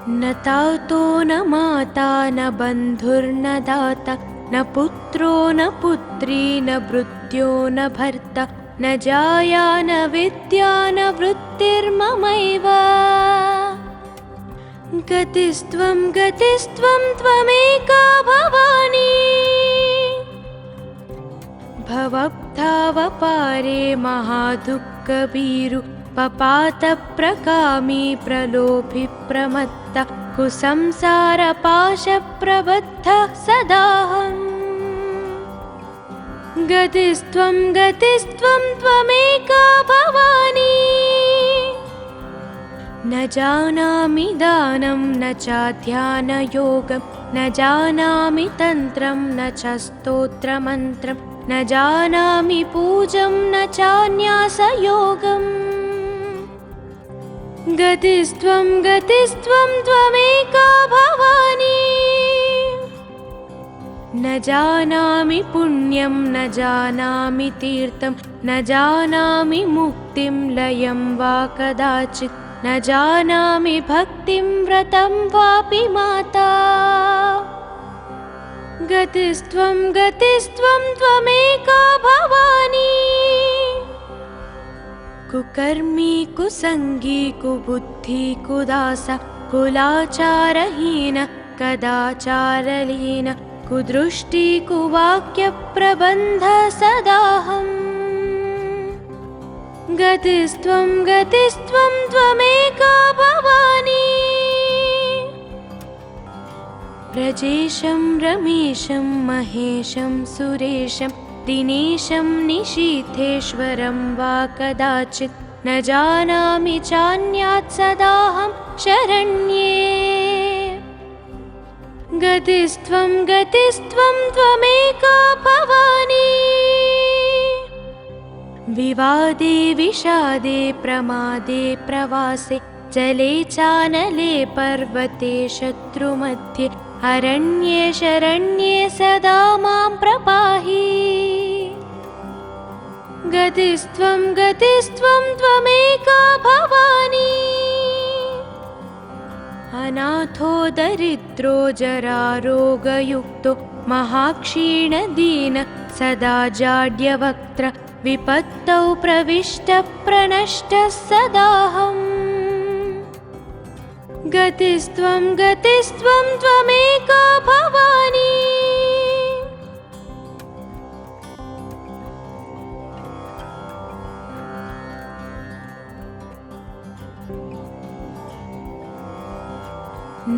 न तातो न माता न बन्धुर्न दाता न पुत्रो न पुत्री न भृत्यो न भर्ता न जाया न विद्या न वृत्तिर्ममैव। गतिस्त्वं गतिस्त्वं त्वमेका भवानी भवब्धावपारे महादुःखभीरु पपातप्रकामी प्रलोभि प्रमत्ता कुसंसारपाशप्रबद्धः सदाहम्। गतिस्त्वं गतिस्त्वं त्वमेका भवानी न जानामि दानं न चाध्यानयोगं न जानामि तन्त्रं न च स्तोत्रमन्त्रं न जानामि पूजं न चान्यासयोगम्। गतिस्त्वं गतिस्त्वं त्वमेका भवानी न जानामि पुण्यं न जानामि तीर्थं न जानामि मुक्तिं लयं वा कदाचित् न जानामि भक्तिं व्रतं वापि माता। गतिस्त्वं गतिस्त्वं त्वमेका भवानी कुकर्मी कुसंगी कुबुद्धि कुदासा कुलाचारहीन कदाचारलीन कुदृष्टि कुवाक्यप्रबन्ध सदाहम्। गतिस्त्वं गतिस्त्वं त्वमेका भवानी प्रजेशं रमेशं महेशं सुरेशं दिनेशं निशीथेश्वरं वा कदाचित् न जानामि चान्यात् सदाहं शरण्ये। गतिस्त्वं गतिस्त्वं त्वमेका भवानी विवादे विषादे प्रमादे प्रवासे जले चानले पर्वते शत्रुमध्ये अरण्ये शरण्ये सदा मां प्रपाहि। गतिस्त्वं गतिस्त्वं त्वमेका भवानी अनाथो दरिद्रो जरारोगयुक्तो महाक्षीणदीन सदा जाड्यवक्त्र विपत्तौ प्रविष्टः प्रणष्टः सदाहम्। गतिस्त्वं गतिस्त्वं त्वमेका भवानी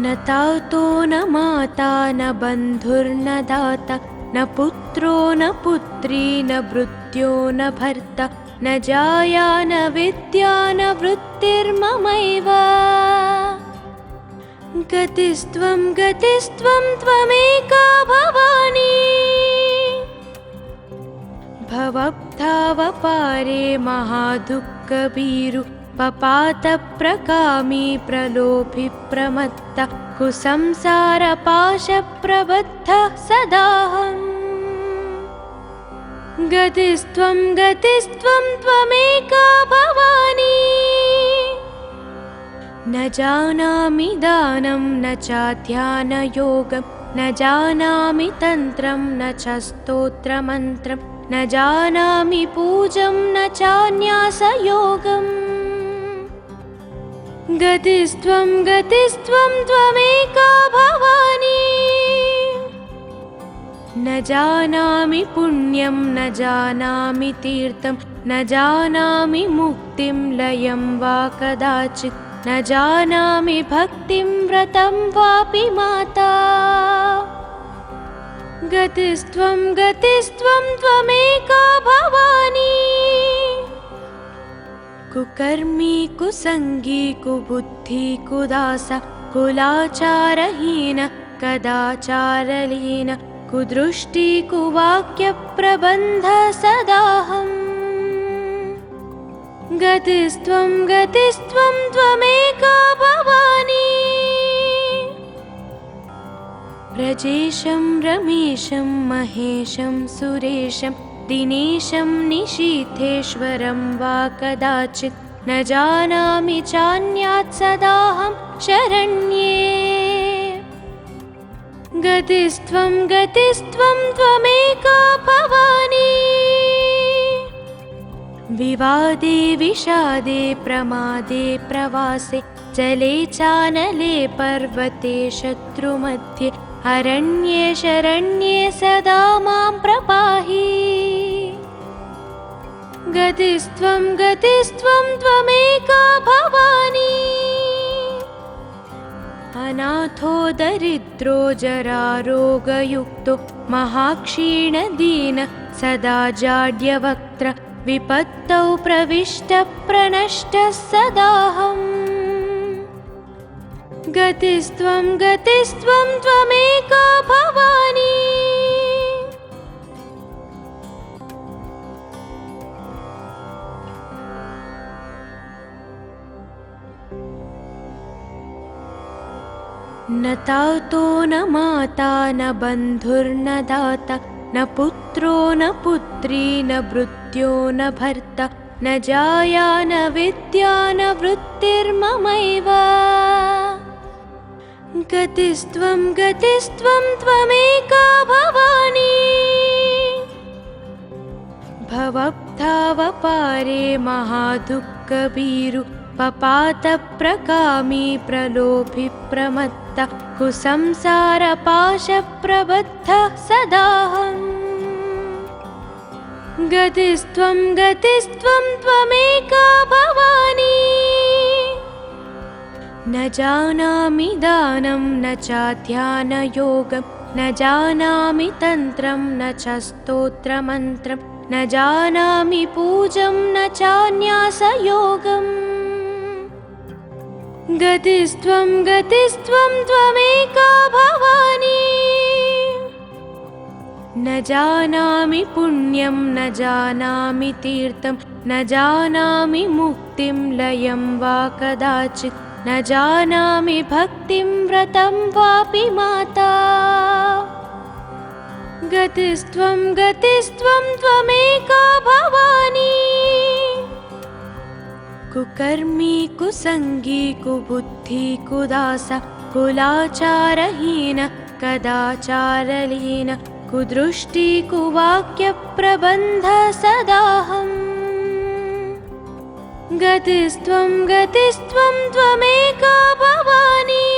न तातो न माता न बन्धुर्न दाता न पुत्रो न पुत्री न भृत्यो न भर्ता न जाया न विद्या न वृत्तिर्ममैव। गतिस्त्वं गतिस्त्वं त्वमेका भवानी भवब्धावपारे महादुःखभीरु पपातप्रकामी प्रलोभि प्रमत्ता कुसंसारपाशप्रबद्धः सदाहम्। गतिस्त्वं गतिस्त्वं त्वमेका भवानी न जानामि दानं न चाध्यानयोगं न जानामि तन्त्रं न च स्तोत्रमन्त्रं न जानामि पूजं न चान्यासयोगम्। गतिस्त्वं गतिस्त्वं त्वमेका भवानी न जानामि पुण्यं न जानामि तीर्थं न जानामि मुक्तिं लयं वा कदाचित् न जानामि भक्तिं व्रतं वापि माता। गतिस्त्वं गतिस्त्वं त्वमेका भवानी कुकर्मी कुसंगी कुबुद्धि कुदासा कुलाचारहीन कदाचारलीन कुदृष्टि कुवाक्यप्रबन्ध सदाहम्। गतिस्त्वं गतिस्त्वं त्वमेका भवानी प्रजेशं रमेशं महेशं सुरेशं दिनेशं निशीथेश्वरं वा कदाचित् न जानामि चान्यात् सदाहं शरण्ये। गतिस्त्वं गतिस्त्वं त्वमेका भवानी। विवादे विषादे प्रमादे प्रवासे जले चानले पर्वते शत्रुमध्ये अरण्ये शरण्ये सदा मां प्रपाहि। गतिस्त्वं गतिस्त्वं त्वमेका भवानी। अनाथो दरिद्रो जरारोगयुक्तो महाक्षीणदीन सदा जाड्यवक्त्र विपत्तौ प्रविष्टप्रणष्टः सदाहम्। गतिस्त्वं गतिस्त्वं त्वमेका भवानी। न तातो न माता न बन्धुर्न दाता न पुत्रो न पुत्री न भृत्यो न भर्ता न जाया न विद्या न वृत्तिर्ममैव। गतिस्त्वं गतिस्त्वं त्वमेका भवानी। भवब्धावपारे महादुःखभीरु पपातप्रकामी प्रलोभि प्रमत्त कुसंसारपाशप्रबद्धः सदाहम्। गतिस्त्वं गतिस्त्वं त्वमेका भवानी। न जानामि दानं न चाध्यानयोगं न जानामि तन्त्रं न च स्तोत्रमन्त्रं न जानामि पूजं न चान्यासयोगम्। गतिस्त्वं गतिस्त्वं त्वमेका भवानी। न जानामि पुण्यं न जानामि तीर्थं न जानामि मुक्तिं लयं वा कदाचित् न जानामि भक्तिं व्रतं वापि माता। गतिस्त्वं गतिस्त्वं त्वमेका भवानी। कुकर्मी कुसंगी कुबुद्धि कुदास कुलाचारहीन कदाचारलीन कुदृष्टि कुवाक्यप्रबन्ध सदाहम्। गतिस्त्वं गतिस्त्वं त्वमेका भवानी।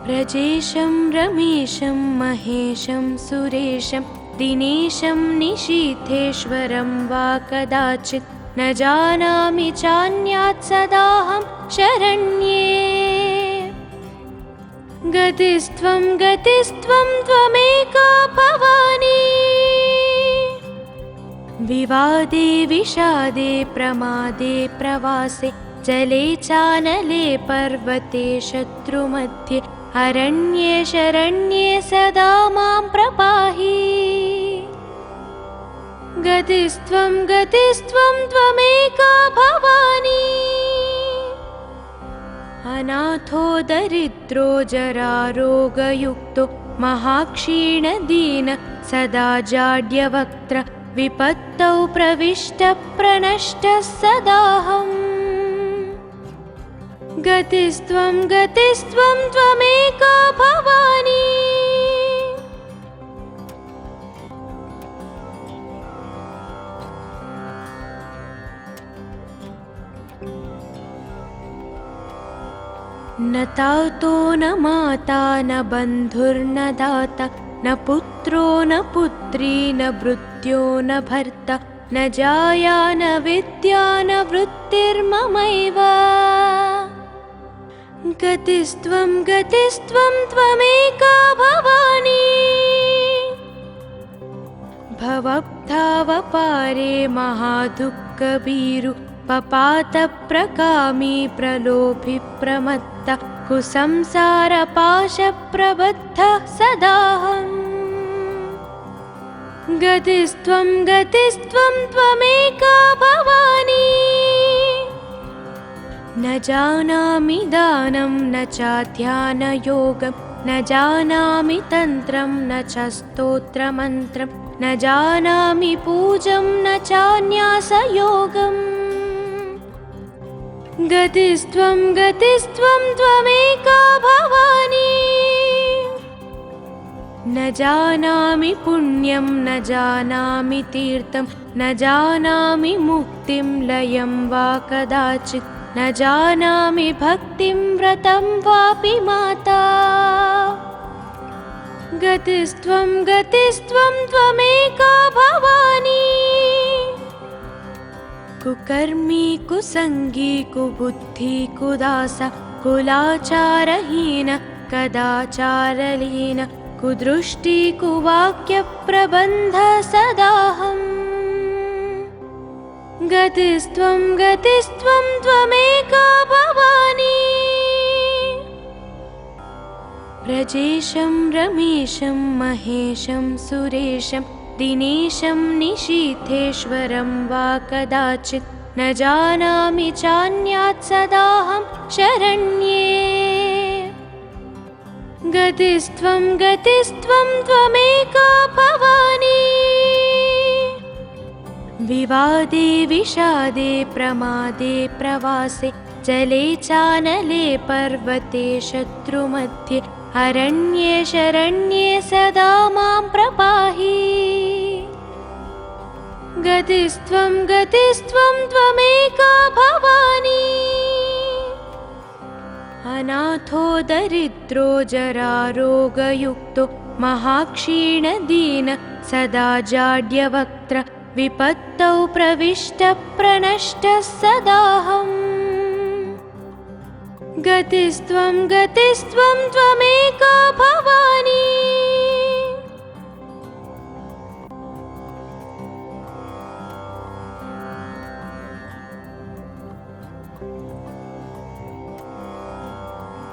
व्रजेशं रमेशं महेशं सुरेशं दिनेशं निशीथेश्वरं वा कदाचित् न जानामि चान्यात् सदाहं शरण्ये। गतिस्त्वं गतिस्त्वं त्वमेका भवानी। विवादे विषादे प्रमादे प्रवासे जले चानले पर्वते शत्रुमध्ये अरण्ये शरण्ये सदा मां प्रपाहि। गतिस्त्वं गतिस्त्वं त्वमेका भवानी। अनाथो दरिद्रो जरारोगयुक्तो महाक्षीणदीन सदा जाड्यवक्त्र विपत्तौ प्रविष्टप्रणष्टः सदाहम्। गतिस्त्वं गतिस्त्वं त्वमेका भवानी। न तातो न माता न बन्धुर्न दाता न पुत्रो न पुत्री न भृत्यो न भर्ता न जाया न विद्या न वृत्तिर्ममैव। गतिस्त्वं गतिस्त्वं त्वमेका भवानी। भवब्धावपारे महादुःखभीरु पपातप्रकामी प्रलोभि प्रमत्त कुसंसारपाशप्रबद्धः सदाहम्। गतिस्त्वं गतिस्त्वं त्वमेका भवानी। न जानामि दानं न चाध्यानयोगं न जानामि तन्त्रं न च स्तोत्रमन्त्रं न जानामि पूजं न चान्यासयोगम् गतिस्त्वं गतिस्त्वं त्वमेका भवानी न जानामि पुण्यं न जानामि तीर्थं न जानामि मुक्तिं लयं वा कदाचित् न जानामि भक्तिं व्रतं वापि माता गतिस्त्वं गतिस्त्वं त्वमेका भवानी कुकर्मी कुसंगी कुबुद्धि कुदास कुलाचारहीन कदाचारलीन कुदृष्टि कुवाक्यप्रबन्ध सदाहम् गतिस्त्वं गतिस्त्वं त्वमेका भवानी व्रजेशं रमेशं महेशं सुरेशं दिनेशं निशीथेश्वरं वा कदाचित् न जानामि चान्यात् सदाहं शरण्ये गतिस्त्वं गतिस्त्वं त्वमेका भवानी विवादे विषादे प्रमादे प्रवासे जले चानले पर्वते शत्रुमध्ये अरण्ये शरण्ये सदा मां प्रपाहि गतिस्त्वं गतिस्त्वं त्वमेका भवानी अनाथो दरिद्रो जरारोगयुक्तो महाक्षीणदीन सदा जाड्यवक्त्र विपत्तौ प्रविष्टप्रणष्टः सदाहम् गतिस्त्वं गतिस्त्वं त्वमेका भवानी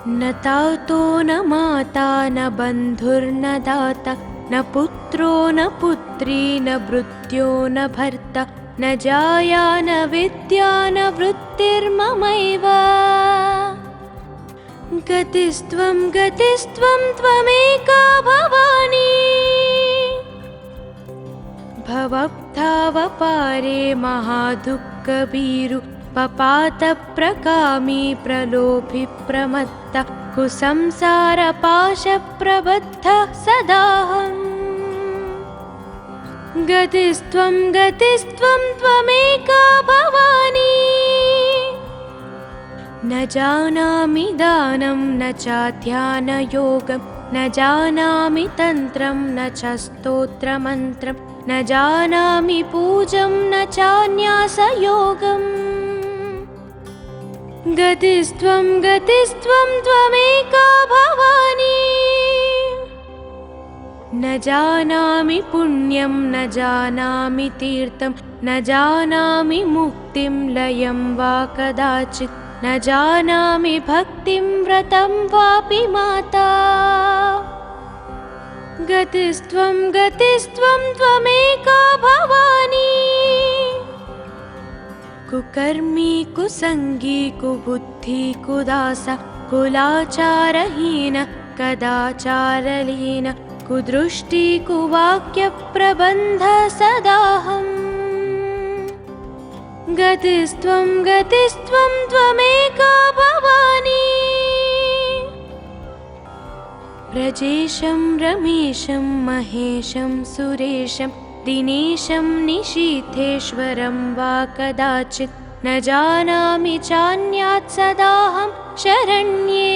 न तातो न माता न बन्धुर्न दाता न पुत्रो न पुत्री न भृत्यो न भर्ता न जाया न विद्या न वृत्तिर्ममैव गतिस्त्वं गतिस्त्वं त्वमेका भवानी भवब्धावपारे महादुःखभीरु पपातप्रकामी प्रलोभि प्रमत्त कुसंसारपाशप्रबद्धः सदाहम् गतिस्त्वं गतिस्त्वं त्वमेका भवानी न जानामि दानं न चाध्यानयोगं न जानामि तन्त्रं न च स्तोत्रमन्त्रं न जानामि पूजं न चान्यासयोगम् गतिस्त्वं गतिस्त्वं त्वमेका भवानी न जानामि पुण्यं न जानामि तीर्थं न जानामि मुक्तिं लयं वा कदाचित् न जानामि भक्तिं व्रतं वापि माता गतिस्त्वं गतिस्त्वं त्वमेका भवानी कुकर्मी कुसंगी कुबुद्धि कुदास कुलाचारहीन कदाचारलीन कुदृष्टि कुवाक्यप्रबन्ध सदाहम् गतिस्त्वं गतिस्त्वं त्वमेका भवानी व्रजेशं रमेशं महेशं सुरेशं दिनेशं निशीथेश्वरं वा कदाचित् न जानामि चान्यात् सदाहं शरण्ये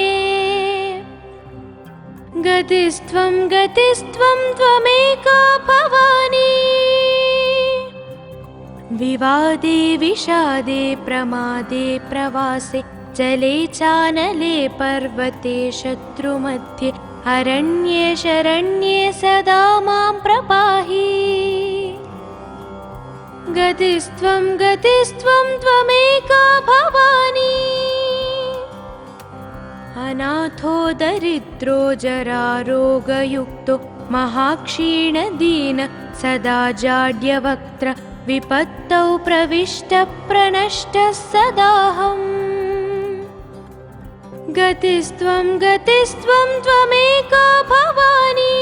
गतिस्त्वं गतिस्त्वं त्वमेका भवानी विवादे विषादे प्रमादे प्रवासे जले चानले पर्वते शत्रुमध्ये अरण्ये शरण्ये सदा मां प्रपाहि गतिस्त्वं गतिस्त्वं त्वमेका भवानी अनाथो दरिद्रो जरारोगयुक्तो महाक्षीणदीन सदा जाड्यवक्त्र विपत्तौ प्रविष्टप्रणष्टः सदाहम् गतिस्त्वं गतिस्त्वं त्वमेका भवानी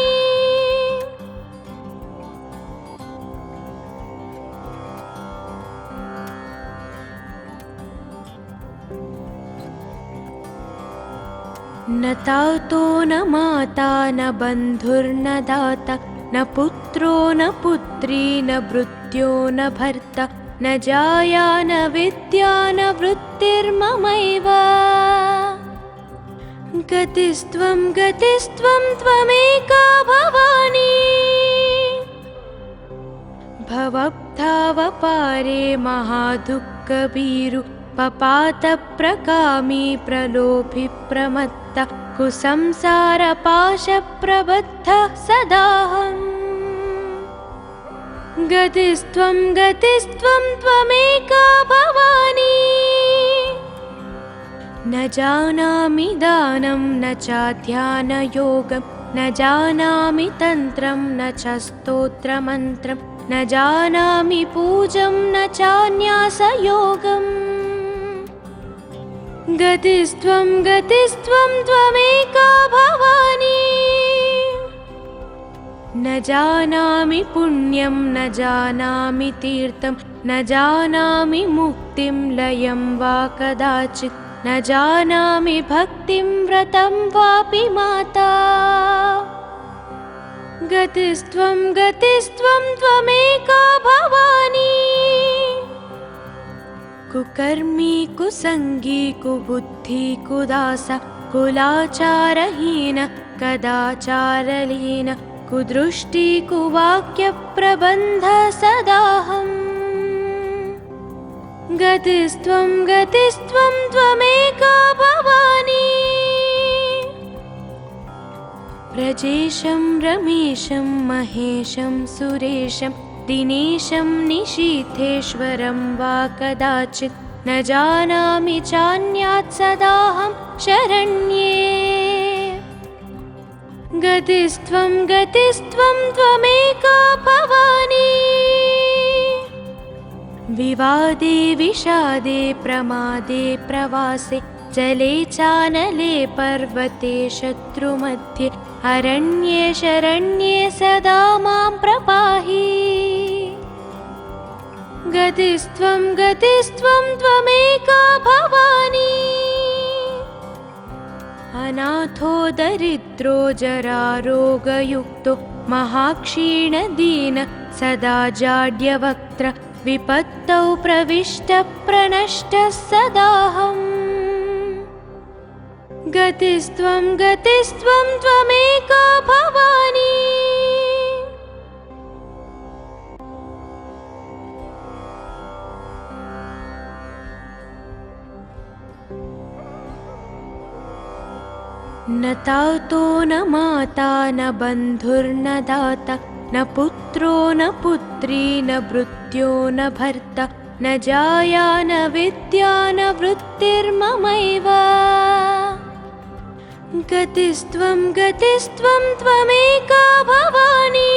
न तातो न माता न बन्धुर्न दाता न पुत्रो न पुत्री न भृत्यो न भर्ता न जाया न विद्या न वृत्तिर्ममैव गतिस्त्वं गतिस्त्वं त्वमेका भवानी भवब्धावपारे महादुःखभीरु पपातप्रकामी प्रलोभि प्रमत्त कुसंसारपाशप्रबद्धः सदाहम् गतिस्त्वं गतिस्त्वं त्वमेका भवानी न जानामि दानं न चाध्यानयोगं न जानामि तन्त्रं न च स्तोत्रमन्त्रं न जानामि पूजं न चान्यासयोगम् गतिस्त्वं गतिस्त्वं त्वमेका भवानी न जानामि पुण्यं न जानामि तीर्थं न जानामि मुक्तिं लयं वा कदाचित् न जानामि भक्तिं व्रतं वापि माता गतिस्त्वं गतिस्त्वं त्वमेका भवानी कुकर्मी कुसंगी कुबुद्धि कुदास कुलाचारहीन कदाचारलीन कुदृष्टि कुवाक्यप्रबन्ध सदाहम् गतिस्त्वं गतिस्त्वं त्वमेका भवानी व्रजेशं रमेशं महेशं सुरेशं दिनेशं निशीथेश्वरं वा कदाचित् न जानामि चान्यात् सदाहं शरण्ये गतिस्त्वं गतिस्त्वं त्वमेका भवानी विवादे विषादे प्रमादे प्रवासे जले चानले पर्वते शत्रुमध्ये अरण्ये शरण्ये सदा मां प्रपाहि गतिस्त्वं गतिस्त्वं त्वमेका भवानी अनाथो दरिद्रो जरारोगयुक्तो महाक्षीणदीन सदा जाड्यवक्त्र विपत्तौ प्रविष्टः प्रणष्टः सदाहम् गतिस्त्वं गतिस्त्वं त्वमेका भवानी न तातो न माता न बन्धुर्न दाता न पुत्रो न पुत्री न भृत्यो न भर्ता न जाया न विद्या न वृत्तिर्ममैव गतिस्त्वं गतिस्त्वं त्वमेका भवानी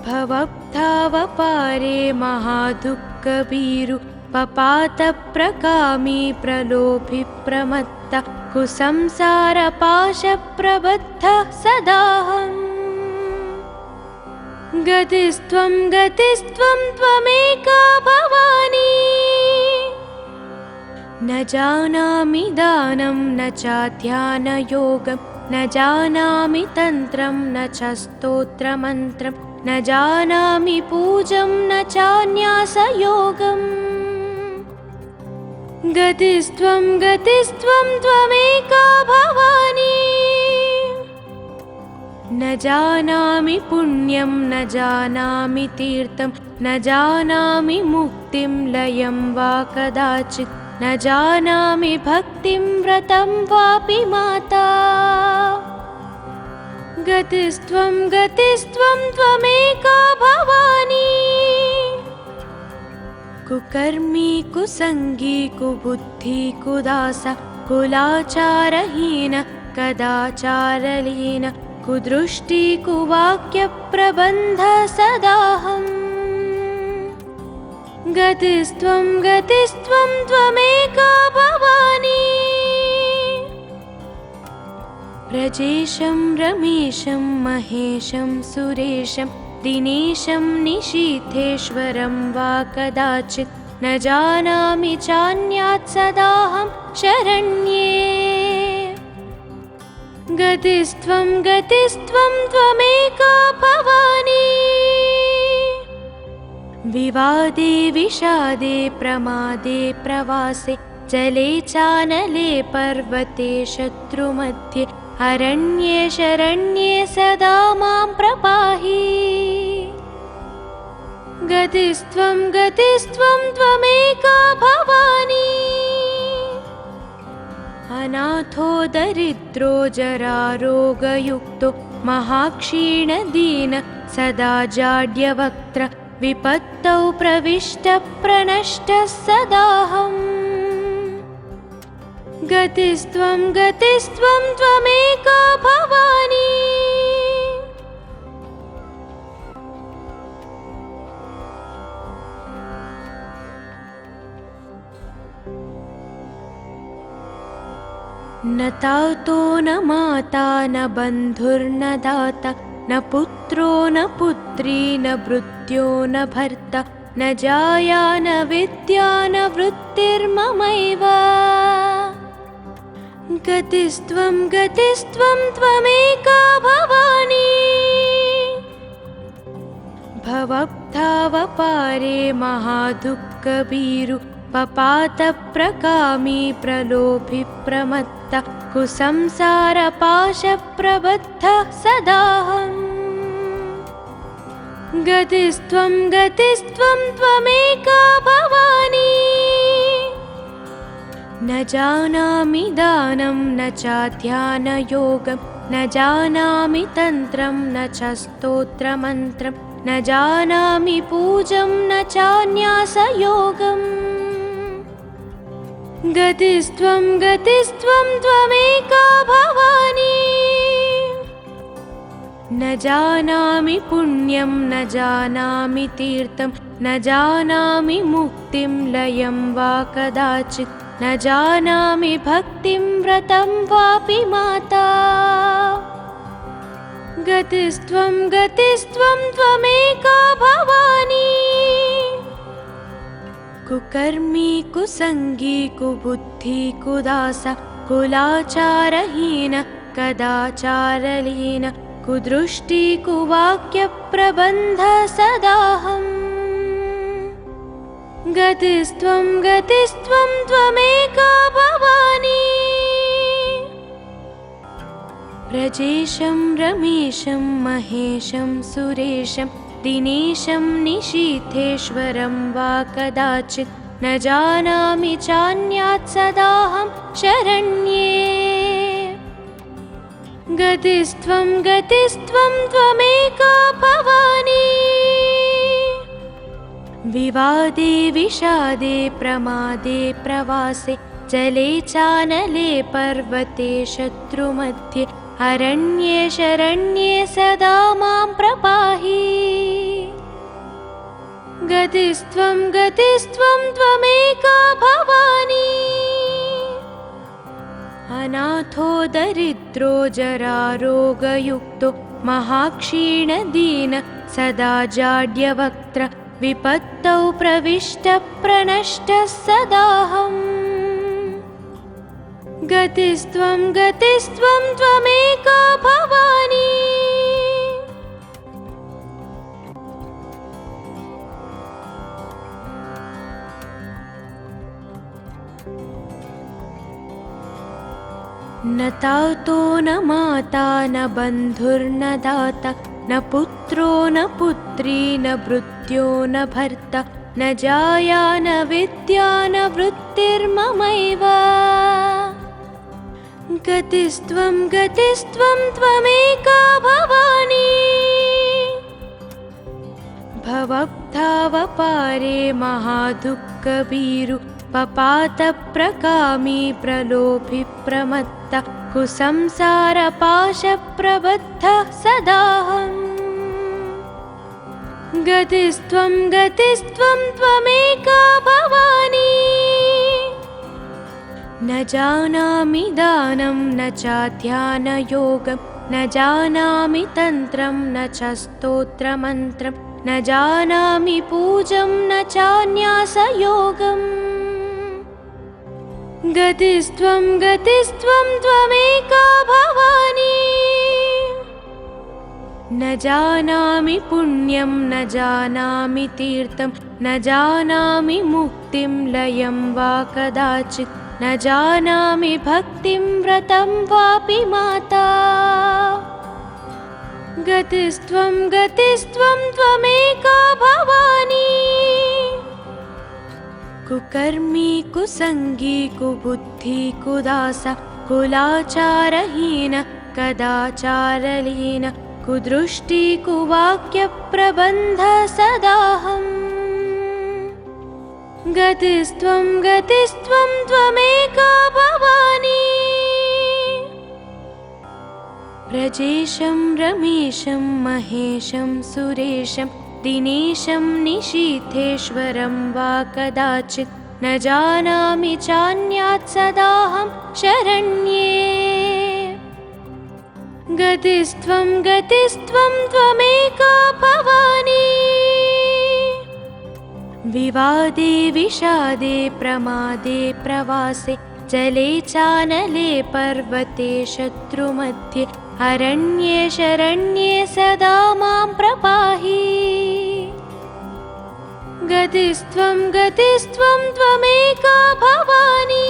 भवब्धावपारे महादुःखभीरु पपातप्रकामी प्रलोभि प्रमत्त कुसंसारपाशप्रबद्धः सदाहम् गतिस्त्वं गतिस्त्वं त्वमेका भवानी न जानामि दानं न चाध्यानयोगं न जानामि तन्त्रं न च स्तोत्रमन्त्रं न जानामि पूजं न चान्यासयोगम् गतिस्त्वं गतिस्त्वं त्वमेका भवानी न जानामि पुण्यं न जानामि तीर्थं न जानामि मुक्तिं लयं वा कदाचित् न जानामि भक्तिं व्रतं वापि माता गतिस्त्वं गतिस्त्वं त्वमेका भवानी कुकर्मी कुसंगी कुबुद्धि कुदास कुलाचारहीन कदाचारलीन कुदृष्टि कुवाक्यप्रबन्ध सदाहम् गतिस्त्वं गतिस्त्वं त्वमेका भवानी व्रजेशं रमेशं महेशं सुरेशं दिनेशं निशीथेश्वरं वा कदाचित् न जानामि चान्यात् सदाहं शरण्ये गतिस्त्वं गतिस्त्वं त्वमेका भवानी विवादे विषादे प्रमादे प्रवासे जले चानले पर्वते शत्रुमध्ये अरण्ये शरण्ये सदा मां प्रपाहि गतिस्त्वं गतिस्त्वं त्वमेका भवानी अनाथो दरिद्रो जरारोगयुक्तो महाक्षीणदीन सदा जाड्यवक्त्र विपत्तौ प्रविष्टप्रणष्टः सदाहम् गतिस्त्वं गतिस्त्वं त्वमेका भवानी न तातो न माता न बन्धुर्न दाता न पुत्रो न पुत्री न भृत्यो न भर्ता न जाया न विद्या न वृत्तिर्ममैव गतिस्त्वं गतिस्त्वं त्वमेका भवानी भवब्धावपारे महादुःखभीरु पपातप्रकामी प्रलोभि प्रमत्त कुसंसारपाशप्रबद्धः सदाहम् गतिस्त्वं गतिस्त्वं त्वमेका भवानी न जानामि दानं न चाध्यानयोगं न जानामि तन्त्रं न च स्तोत्रमन्त्रं न जानामि पूजं न चान्यासयोगम् गतिस्त्वं गतिस्त्वं त्वमेका भवानी न जानामि पुण्यं न जानामि तीर्थं न जानामि मुक्तिं लयं वा कदाचित् न जानामि भक्तिं व्रतं वापि माता गतिस्त्वं गतिस्त्वं त्वमेका भवानी कुकर्मी कुसंगी कुबुद्धि कुदास कुलाचारहीन कदाचारलीन कुदृष्टि कुवाक्यप्रबन्ध सदाहम् गतिस्त्वं गतिस्त्वं त्वमेका भवानी व्रजेशं रमेशं महेशं सुरेशं दिनेशं निशीथेश्वरं वा कदाचित् न जानामि चान्यात् सदाहं शरण्ये गतिस्त्वं गतिस्त्वं त्वमेका भवानी विवादे विषादे प्रमादे प्रवासे जले चानले पर्वते शत्रुमध्ये अरण्ये शरण्ये सदा मां प्रपाहि गतिस्त्वं गतिस्त्वं त्वमेका भवानी अनाथो दरिद्रो जरारोगयुक्तो महाक्षीणदीन सदा जाड्यवक्त्र विपत्तौ प्रविष्टप्रणष्टः सदाहम् गतिस्त्वं गतिस्त्वं त्वमेका भवानी न तातो न माता न बन्धुर्न दाता न पुत्रो न पुत्री न भृत्यो न भर्ता न जाया न विद्या न वृत्तिर्ममैव गतिस्त्वं गतिस्त्वं त्वमेका भवानी भवब्धावपारे महादुःखभीरु पपातप्रकामी प्रलोभि प्रमत्त कुसंसारपाशप्रबद्धः सदाहम् गतिस्त्वं गतिस्त्वं त्वमेका भवानी न जानामि दानं न चाध्यानयोगं न जानामि तन्त्रं न च स्तोत्रमन्त्रं न जानामि पूजं न चान्यासयोगम् गतिस्त्वं गतिस्त्वं त्वमेका भवानी न जानामि पुण्यं न जानामि तीर्थं न जानामि मुक्तिं लयं वा कदाचित् न जानामि भक्तिं व्रतं वापि माता गतिस्त्वं गतिस्त्वं त्वमेका भवानी कुकर्मी कुसंगी कुबुद्धि कुदास कुलाचारहीन कदाचारलीन कुदृष्टि कुवाक्य प्रबन्ध सदाहम् गतिस्त्वं गतिस्त्वं त्वमेका भवानी व्रजेशं रमेशं महेशं सुरेशं दिनेशं निशीथेश्वरं वा कदाचित् न जानामि चान्यात् सदाहं शरण्ये गतिस्त्वं गतिस्त्वं त्वमेका भवानी विवादे विषादे प्रमादे प्रवासे जले चानले पर्वते शत्रुमध्ये अरण्ये शरण्ये सदा मां प्रपाहि गतिस्त्वं गतिस्त्वं त्वमेका भवानी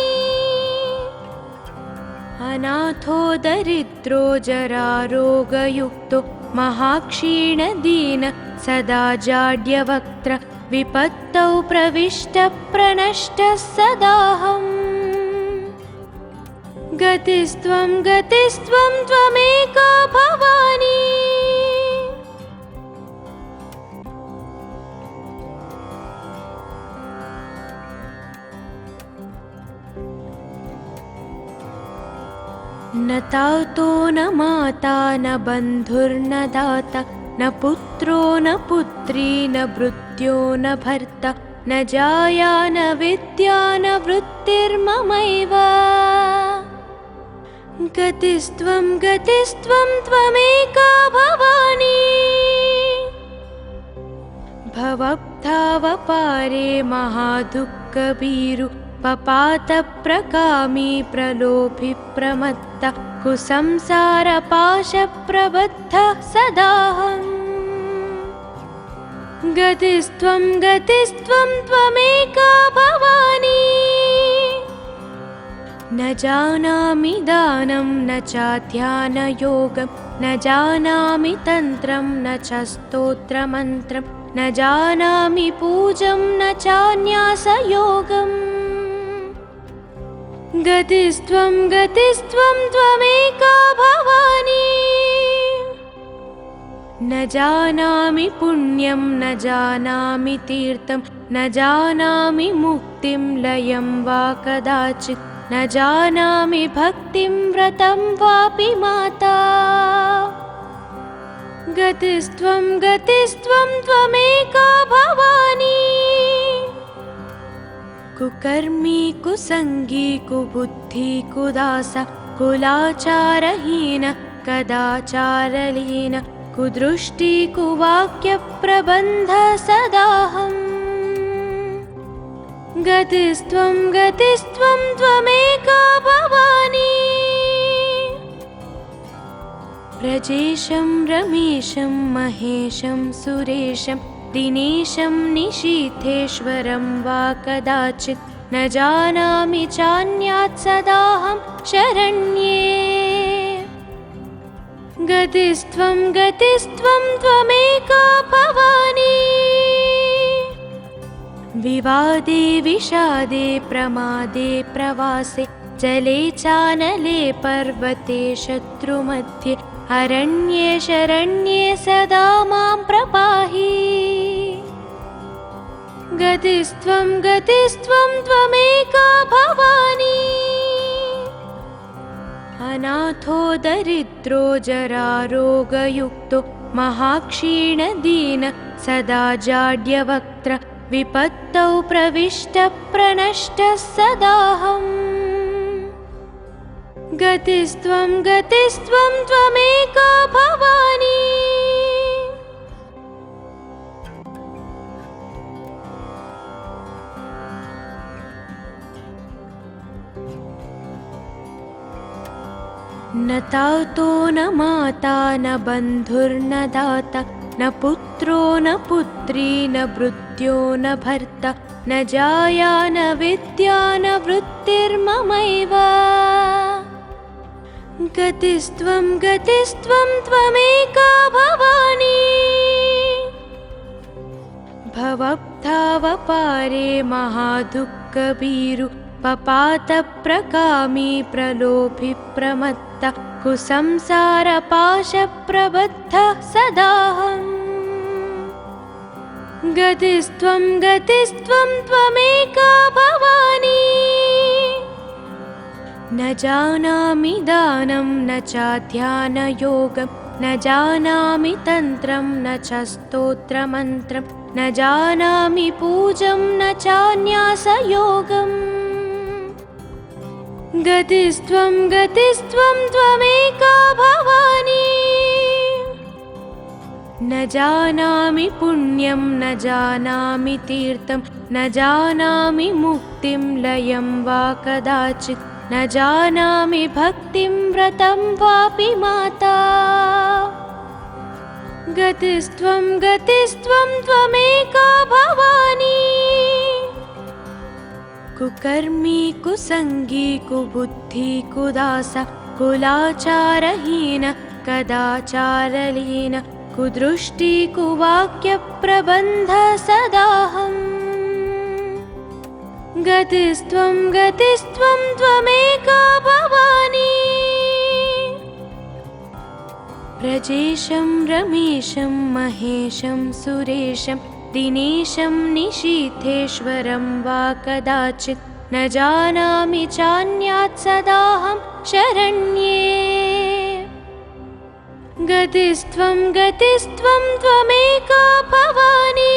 अनाथो दरिद्रो जरारोगयुक्तो महाक्षीणदीन सदा जाड्यवक्त्र विपत्तौ प्रविष्टः प्रणष्टः सदाहम् गतिस्त्वं गतिस्त्वं त्वमेका भवानी न तातो न माता न बन्धुर्न दाता न पुत्रो न पुत्री न भृत्यो न भर्ता न जाया न विद्या न वृत्तिर्ममैव गतिस्त्वं गतिस्त्वं त्वमेका भवानी भवब्धावपारे महादुःखभीरु पपातप्रकामी प्रलोभि प्रमत्त कुसंसारपाशप्रबद्धः सदाहम् गतिस्त्वं गतिस्त्वं त्वमेका भवानी न जानामि दानं न चाध्यानयोगं न जानामि तन्त्रं न च स्तोत्रमन्त्रं न जानामि पूजं न चान्यासयोगम् गतिस्त्वं गतिस्त्वं त्वमेका भवानी न जानामि पुण्यं न जानामि तीर्थं न जानामि मुक्तिं लयं वा कदाचित् न जानामि भक्तिं व्रतं वापि माता गतिस्त्वं गतिस्त्वं त्वमेका भवानी कुकर्मी कुसंगी कुबुद्धि कुदास कुलाचारहीन कदाचारलीन कुदृष्टि कुवाक्य प्रबन्ध सदाहम् गतिस्त्वं गतिस्त्वं त्वमेका भवानी व्रजेशं रमेशं महेशं सुरेशं दिनेशं निशीथेश्वरं वा कदाचित् न जानामि चान्यात् सदाहं शरण्ये गतिस्त्वं गतिस्त्वं त्वमेका भवानी विवादे विषादे प्रमादे प्रवासे जले चानले पर्वते शत्रुमध्ये अरण्ये शरण्ये सदा मां प्रपाहि गतिस्त्वं गतिस्त्वं त्वमेका भवानी अनाथो दरिद्रो जरारोगयुक्तो महाक्षीणदीन सदा जाड्यवक्त्र विपत्तौ प्रविष्टप्रणष्टः सदाहम् गतिस्त्वं गतिस्त्वं त्वमेका भवानी न तातो न माता न बन्धुर्न दाता न पुत्रो न पुत्री न भृत्यो न भर्ता न जाया न विद्या न वृत्तिर्ममैव गतिस्त्वं गतिस्त्वं त्वमेका भवानी भवब्धावपारे महादुःखभीरु पपातप्रकामी प्रलोभि प्रमत्त कुसंसारपाशप्रबद्धः सदाहम् गतिस्त्वं गतिस्त्वं त्वमेका भवानी न जानामि दानं न चाध्यानयोगं न जानामि तन्त्रं न च स्तोत्रमन्त्रं न जानामि पूजं न चान्यासयोगम् गतिस्त्वं गतिस्त्वं त्वमेका भवानी न जानामि पुण्यं न जानामि तीर्थं न जानामि मुक्तिं लयं वा कदाचित् न जानामि भक्तिं व्रतं वापि माता गतिस्त्वं गतिस्त्वं त्वमेका भवानी कुकर्मी कुसंगी कुबुद्धि कुदास कुलाचारहीन कदाचारलीन कुदृष्टि कुवाक्यप्रबन्ध सदाहम् गतिस्त्वं गतिस्त्वं त्वमेका भवानी व्रजेशं रमेशं महेशं सुरेशं दिनेशं निशीथेश्वरं वा कदाचित् न जानामि चान्यात् सदाहं शरण्ये गतिस्त्वं गतिस्त्वं त्वमेका भवानी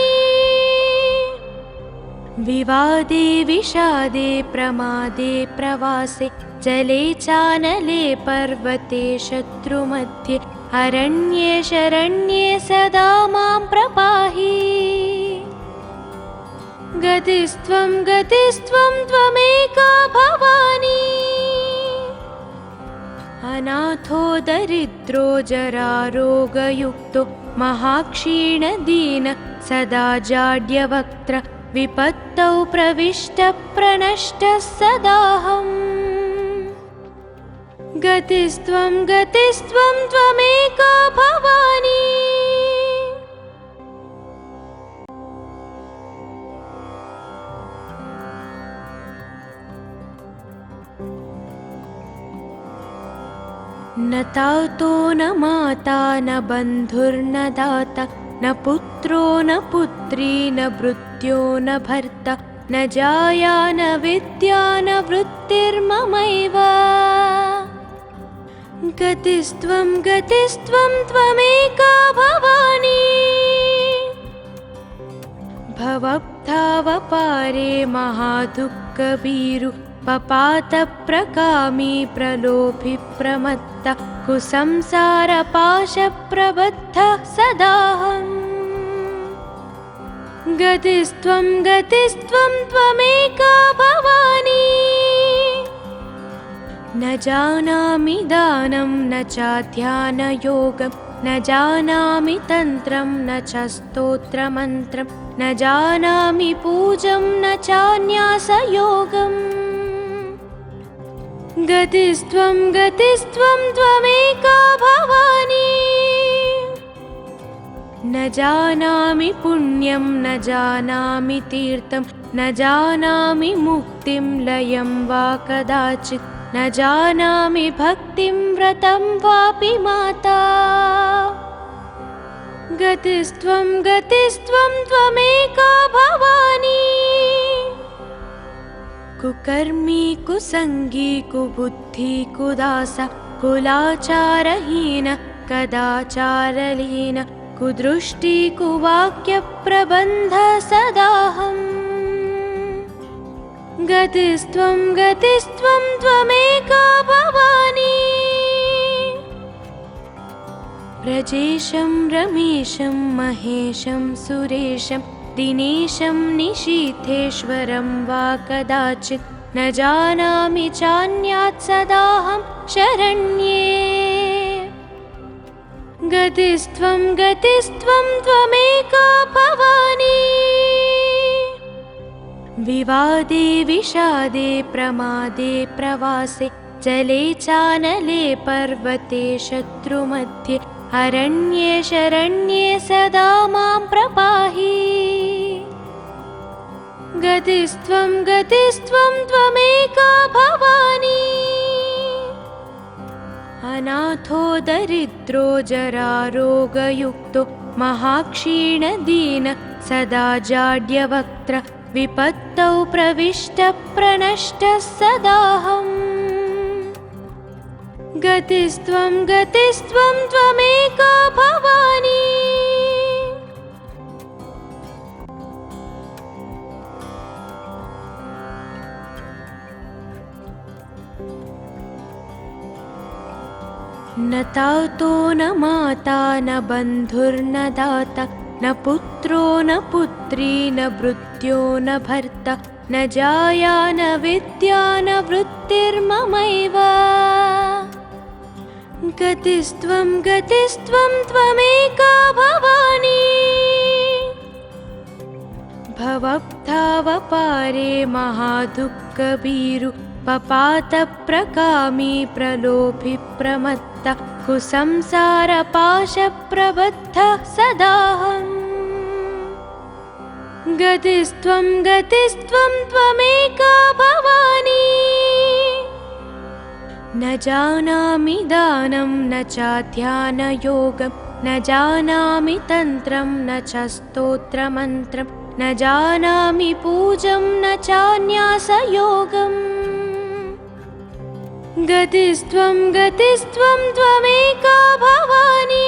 विवादे विषादे प्रमादे प्रवासे जले चानले पर्वते शत्रुमध्ये अरण्ये शरण्ये सदा मां प्रपाहि गतिस्त्वं गतिस्त्वं त्वमेका भवानी अनाथो दरिद्रो जरारोगयुक्तो महाक्षीणदीन सदा जाड्यवक्त्र विपत्तौ प्रविष्टप्रणष्टः सदाहम् गतिस्त्वं गतिस्त्वं त्वमेका भवानी न तातो न माता न बन्धुर्न दाता न पुत्रो न पुत्री न भृत्यो न भर्ता न जाया न विद्या न वृत्तिर्ममैव गतिस्त्वं गतिस्त्वं त्वमेका भवानी भवब्धावपारे महादुःखभीरु पपातप्रकामी प्रलोभि प्रमत्त कुसंसारपाशप्रबद्धः सदाहम् गतिस्त्वं गतिस्त्वं त्वमेका भवानी न जानामि दानं न चाध्यानयोगं न जानामि तन्त्रं न च स्तोत्रमन्त्रं न जानामि पूजं न चान्यासयोगम् गतिस्त्वं गतिस्त्वं त्वमेका भवानी न जानामि पुण्यं न जानामि तीर्थं न जानामि मुक्तिं लयं वा कदाचित् न जानामि भक्तिं व्रतं वापि माता गतिस्त्वं गतिस्त्वं त्वमेका भवानी कुकर्मी कुसंगी कुबुद्धि कुदास कुलाचारहीन कदाचारलीन कुदृष्टि कुवाक्यप्रबन्ध सदाहम् गतिस्त्वं गतिस्त्वं त्वमेका भवानी व्रजेशं रमेशं महेशं सुरेशं दिनेशं निशीथेश्वरं वा कदाचित् न जानामि चान्यात् सदाहं शरण्ये गतिस्त्वं गतिस्त्वं त्वमेका भवानी विवादे विषादे प्रमादे प्रवासे जले चानले पर्वते शत्रुमध्ये अरण्ये शरण्ये सदा मां प्रपाहि गतिस्त्वं गतिस्त्वं त्वमेका भवानी अनाथो दरिद्रो जरारोगयुक्तो महाक्षीणदीन सदा जाड्यवक्त्र विपत्तौ प्रविष्टप्रणष्टः सदाहम् गतिस्त्वं गतिस्त्वं त्वमेका भवानी न तातो न माता न बन्धुर्न दाता न पुत्रो न पुत्री न भृत्यो न भर्ता न जाया न विद्या न वृत्तिर्ममैव गतिस्त्वं गतिस्त्वं त्वमेका भवानी भवब्धावपारे महादुःखभीरु पपातप्रकामी प्रलोभि प्रमत्त कुसंसारपाशप्रबद्धः सदाहम् गतिस्त्वं गतिस्त्वं त्वमेका भवानी न जानामि दानं न चाध्यानयोगं न जानामि तन्त्रं न च स्तोत्रमन्त्रं न जानामि पूजं न चान्यासयोगम् गतिस्त्वं गतिस्त्वं त्वमेका भवानी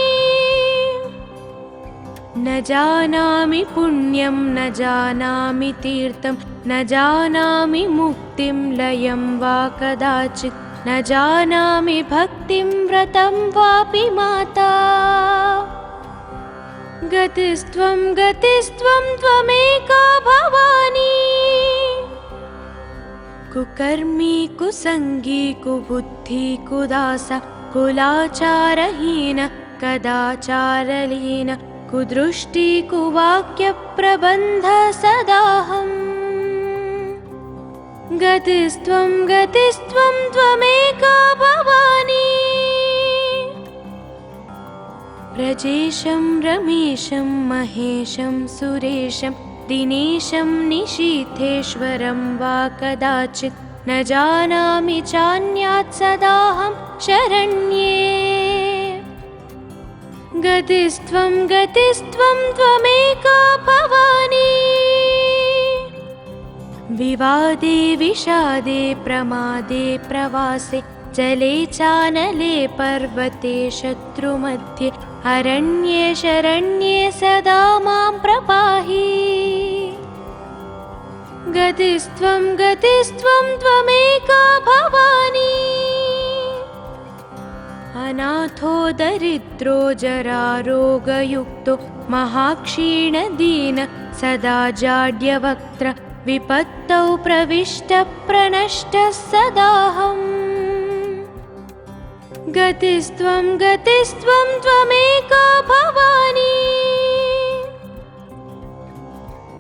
न जानामि पुण्यं न जानामि तीर्थं न जानामि मुक्तिं लयं वा कदाचित् न जानामि भक्तिं व्रतं वापि माता गतिस्त्वं गतिस्त्वं त्वमेका भवानी कुकर्मी कुसंगी कुबुद्धि कुदास कुलाचारहीन कदाचारलीन कुदृष्टि कुवाक्यप्रबन्ध सदाहम् गतिस्त्वं गतिस्त्वं त्वमेका भवानी व्रजेशं रमेशं महेशं सुरेशं दिनेशं निशीथेश्वरं वा कदाचित् न जानामि चान्यात् सदाहं शरण्ये गतिस्त्वं गतिस्त्वं त्वमेका भवानी विवादे विषादे प्रमादे प्रवासे जले चानले पर्वते शत्रुमध्ये अरण्ये शरण्ये सदा मां प्रपाहि गतिस्त्वं गतिस्त्वं त्वमेका भवानी अनाथो दरिद्रो जरारोगयुक्तो महाक्षीणदीन सदा जाड्यवक्त्र विपत्तौ प्रविष्टप्रणष्टः सदाहम् गतिस्त्वं गतिस्त्वं त्वमेका भवानी